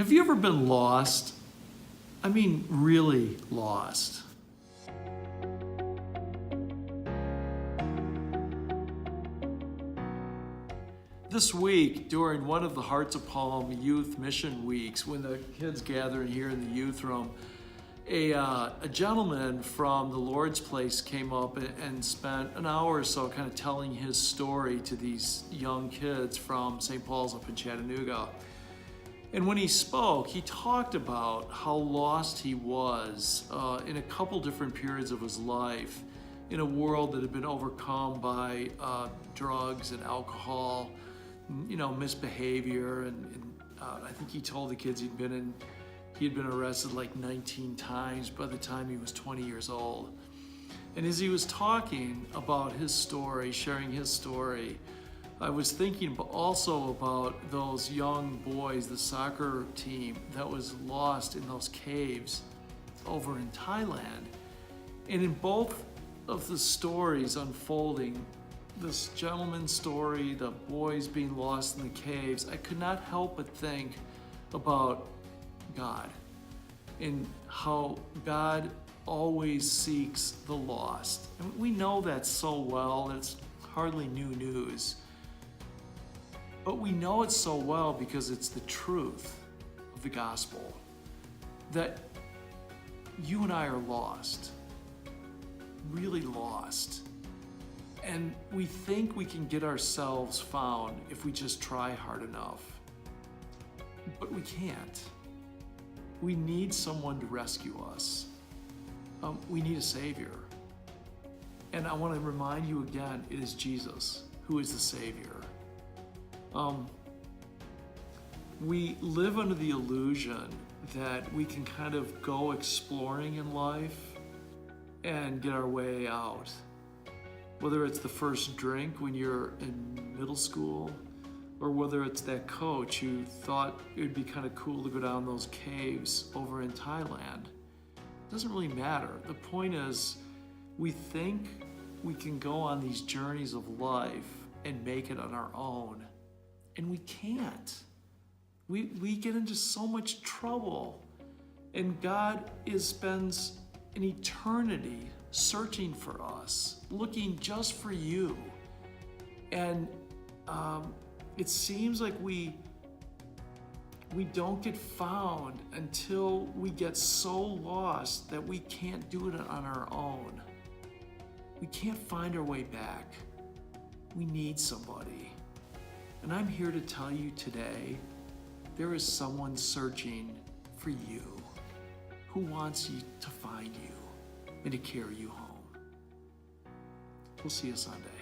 Have you ever been lost? I mean, really lost. This week, during one of the Hearts of Palm Youth Mission Weeks, when the kids gather here in the youth room, a gentleman from the Lord's Place came up and spent an hour or so kind of telling his story to these young kids from St. Paul's up in Chattanooga. And when he spoke, he talked about how lost he was in a couple different periods of his life in a world that had been overcome by drugs and alcohol, misbehavior. And I think he told the kids he'd been arrested like 19 times by the time he was 20 years old. And as he was talking about his story, sharing his story, I was thinking also about those young boys, the soccer team that was lost in those caves over in Thailand. And in both of the stories unfolding, this gentleman's story, the boys being lost in the caves, I could not help but think about God and how God always seeks the lost. And we know that so well, it's hardly new news. But we know it so well because it's the truth of the gospel that you and I are lost, really lost. And we think we can get ourselves found if we just try hard enough. But we can't. We need someone to rescue us. We need a Savior. And I want to remind you again, it is Jesus who is the Savior. We live under the illusion that we can kind of go exploring in life and get our way out. Whether it's the first drink when you're in middle school, or whether it's that coach who thought it would be kind of cool to go down those caves over in Thailand. It doesn't really matter. The point is, we think we can go on these journeys of life and make it on our own. And we can't. We get into so much trouble. And God spends an eternity searching for us, looking just for you. And it seems like we don't get found until we get so lost that we can't do it on our own. We can't find our way back. We need somebody. And I'm here to tell you today, there is someone searching for you who wants you to find you and to carry you home. We'll see you Sunday.